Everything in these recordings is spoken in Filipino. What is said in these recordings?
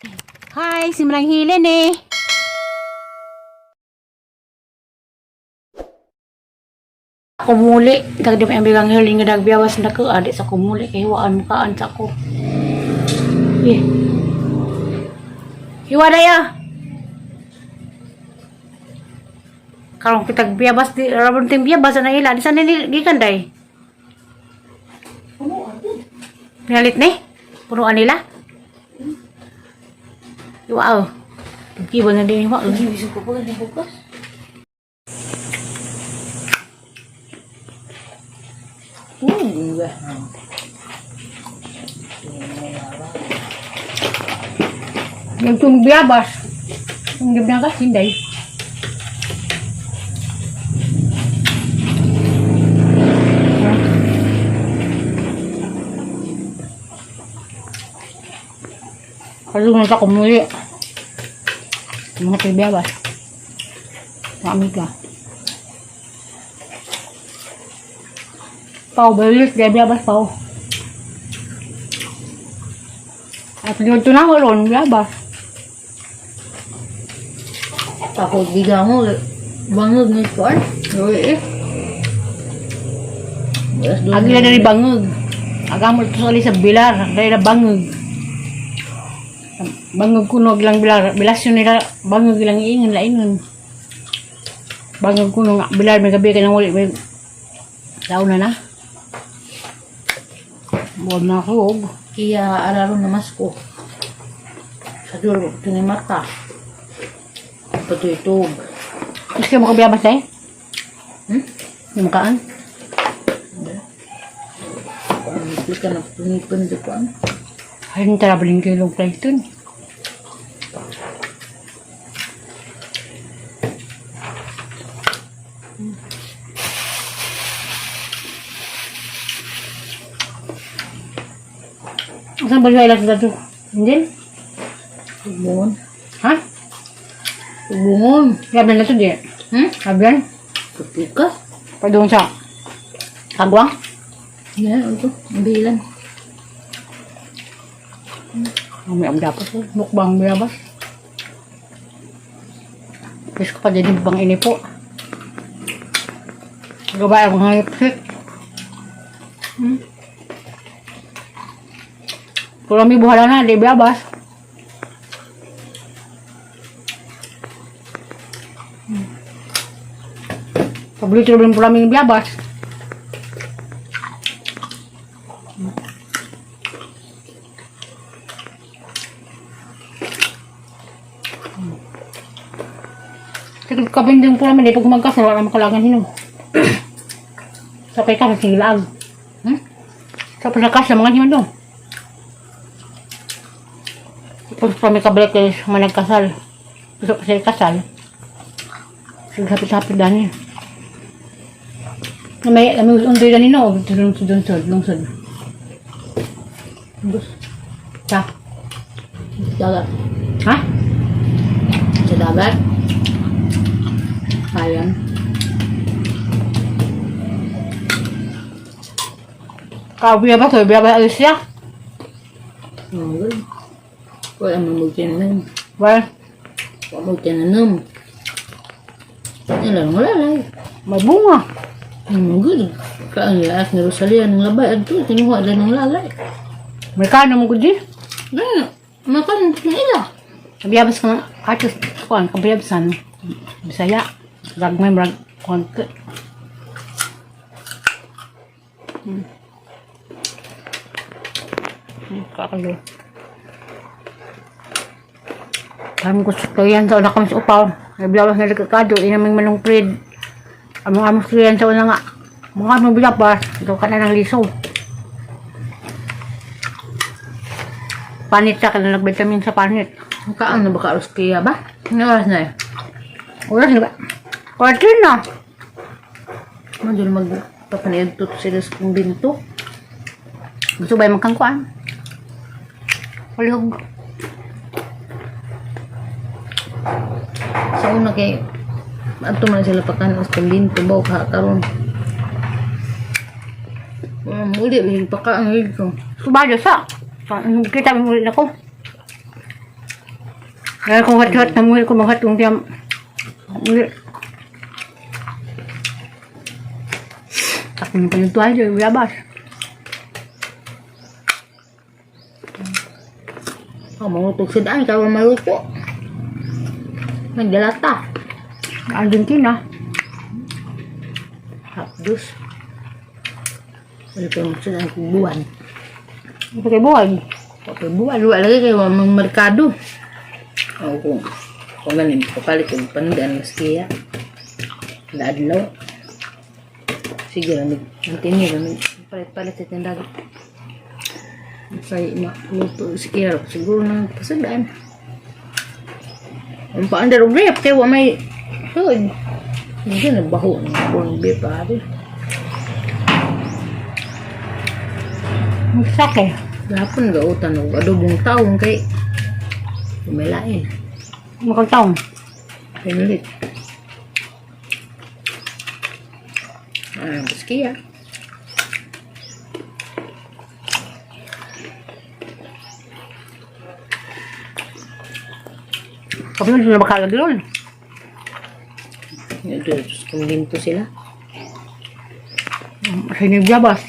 Hi, si Manang Helen eh. Kumuli, dagdag ang bilang hiling nga dagbiawas na ko, adik sa kumuli, kay hiwaan mukaan sa ko. Eh. Hiwa na ya. Karong kitag biabas, di, rabon ting biabas na ila, di sana gikan day. Pinalit ni? Punuan nila? Wow. Gibo na din hiwa. Bisa ko pa din bukas. Yung tumbiabas. Yung gibna ka, hinday. Kalungan sa kumuli. Mga tumbiabas. Maamig ka. Pau, balik. Tumbiabas, pau. At dito na ko ron, tumbiabas. Ako bigang mo bangog ni kuan. Uy, eh. Agi na dari bangog. Agam ito sa bilar. Dari na bangog. Bangog kuno gilang bilar. Bilasyon nila bangog gilang iingan lainon. Bangog kuno nga bilar may gabi ka nang uli. May daon na na. Buwan na ako. Kaya araron na masko. Sa dulo tingin mata. Patuytog. Gusto mo kabiyabas eh? Yung makaan? Hindi ka na punipon di kuan. Ay, yung tarabaling kilong plankton. Saan ba yung ilang dito? Hindi? Tubungon. Ha? Tubungon. Laban na ito di? Laban? Putika. Pa doon sa Kagwang? Yan ito. Ang bilan. May ang dapat po. Mukbang biyabas. Gusto ko pa din yung bang ini po. Gabay ang mga lipstick. Kung may buhala na, di biyabas. Paborito rin po namin yung biyabas. Sige, kabinding po namin, pag magkasal, wala makalangan hinom. Sapay ka, masilag. Sapay na kasal, mga hinom doon. Pag kami kabalik kayo sa mga nagkasal, gusto pa sila kasal, sige hapit-hapit dahil. May undoy na nino, lungsod. Sa? Dagat. Ha? Sa dagat. Ayan. Biya ba ito? Biya ba alis siya? Good. Wala mo magtinanim. Well, Wala mo magtinanim. Wala lang. may bunga. Good. Kaan lahat ni Rosalia ng labay. Adto, tinuha lang ng lalay. May kano mo gudi. Makan na ila. Kabiyabas ka nga. Atos, kuhan, kabiyabasan. Bisaya. Ragmay, konti. Kakalo. Kami ko sa yan sa una kami sa upaw. Nabiyabas na nagkakado. Inaming manong prid. Among ko yan sa una nga. Mga among bilabas. Ito ka na ng liso. Panit sa ka na nag-vitamin sa panit. Kaan na baka Rosalia ba? Ano oras na eh? Oras na ba? Kwarto na. Madul magpapanayag to sila sa kumbinto. Gusto ba yung magkangkuan? Walog. Sa una kay ato man sila pakan sa kumbinto ba ka karon. Uli rin pakaan rin ko. Subado sa. Kita mo ulit ako. Kaya kung hat-hat na muli ko maghat kung tiyam. Muli. Takpin pa yung tuwal dyan, bilabas. Mangutog sa daan, kaya maluto. Nagdalata. Argentina. Hapdos. Wala pa yung sa daan kong buwan. Ito kay buhay. Okay, buwan. Luwa lagi kayo mga merkado. Oo, kung ganin, papalit yung panandaan mas kaya. Laadlaw. Sige lang, magtinir. Palit-palit at yung dagat. Masaya maluto si Kira. Siguro nang pasadaan. Ang paandar o grape, kaya may food. Hindi na baho ng corn beef pare. Magsake. Gapon gautan o adobong taong kay kumelain. Makagtaong. Pinulit. Kaya. Kami na sila makalag doon. Terus kuminto sila. Sini bilabas.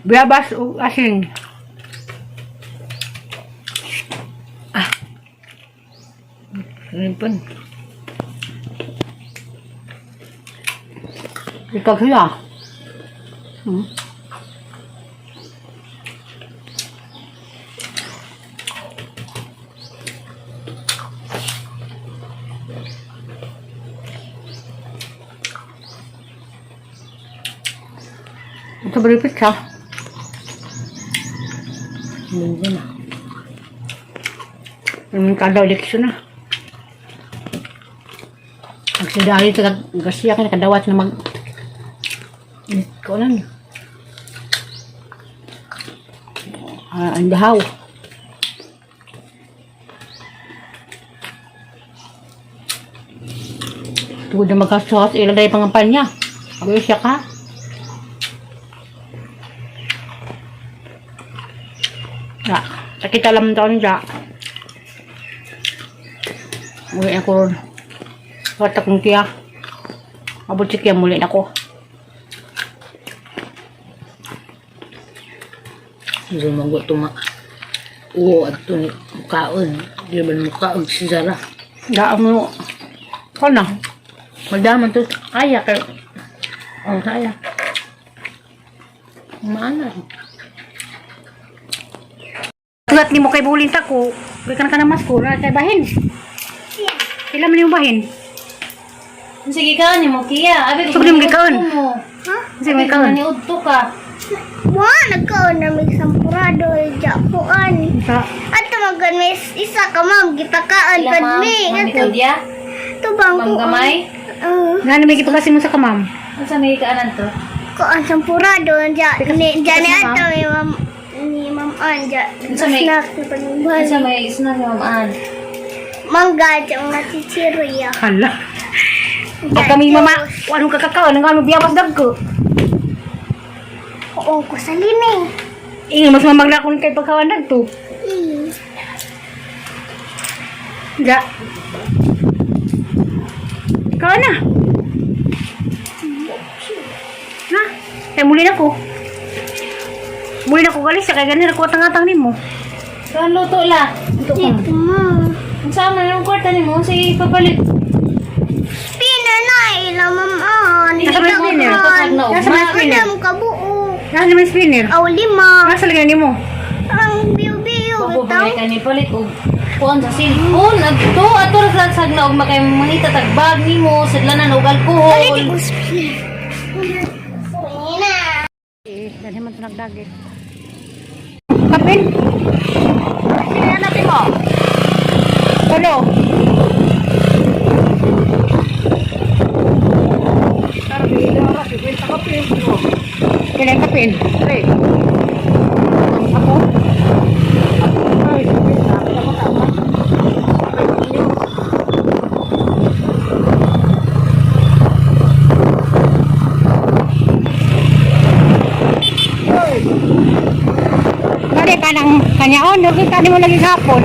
Bilabas o asin. Ano pa? Ikaw sila. Ito beri pizza. Hindi na. Yung kadaw di kisuna. Magsidali ito gasya ka kadawat na mag... Ikaw lang. Ang dahaw. Tugod na magkasot, ilagay pangapan niya. Abay siya ka. Ya, sakit alam taon siya. Muli ako ron. Wata kong tiya. Abot siya muli ako. Hindi mo tuma. Oo, at ito ni mukaon. Di ba mukaon si Zara? Daan mo. Ikaw na. Magdaman to. Kaya kayo. Oh, kaya. Maana. Tulat ni mo kay bulin tako. Balikan ka na mas ko. Kay bahin. Kailan mo yung bahin? Sige ka ni mo, Kia. Abi, Sige, mo gikaon. Ha? Sige, may kaon. Udto ka. Wah, nagkaon na may sampurado. Japuan. Sa At tumagan may isa ka ma'am. Gitakaan Ila, kad ma'am. mi. Ma'am Claudia? Tubang Ma'am Gamay? Nana may kita kasi mo sa kamam. Ano sa may kaanan to? Kuan sampurado. Jani ma'am. ato may ma'am. Ni ma'am Anja. Sa may- Snack na Ano sa panumban. may snack ni Ma'am Ann? Mangga. Ang nachichiriya. Hala. At kami mama. Anong kakakaon? Ang ano biyabas dag ko. Oo, ko sa lining. Ingin mas mamagla ko kay pagkawan dag to. Da. Ikaw na. Na. Kaya muli na ko. Muli na ko galis. Kaya ganun ako tangatang ni mo. Saan luto la? Ito ko. Ito ma. Ang sama na yung kwarta ni mo? Sige, ipapalit. Pina na ila ma'am Ann. Nasa may spinner. Nasa may spinner. Madam kabuo. Nasa may spinner. Aw lima. Nasa lagyan ni mo. Ang biyo-biyo. Bababay ka ni palit o kuhan sa cellphone. Adto, ato ragsag na og makay mangita tagbag ni mo. Sadlanan og alcohol. Dali man ito nagdagit. Kapin? Sino natin mo? Hello? Kailan kapin? Ako? Ay, ako tama. Balik ka ng kanyaon. Nakita ni mo lagi hapon.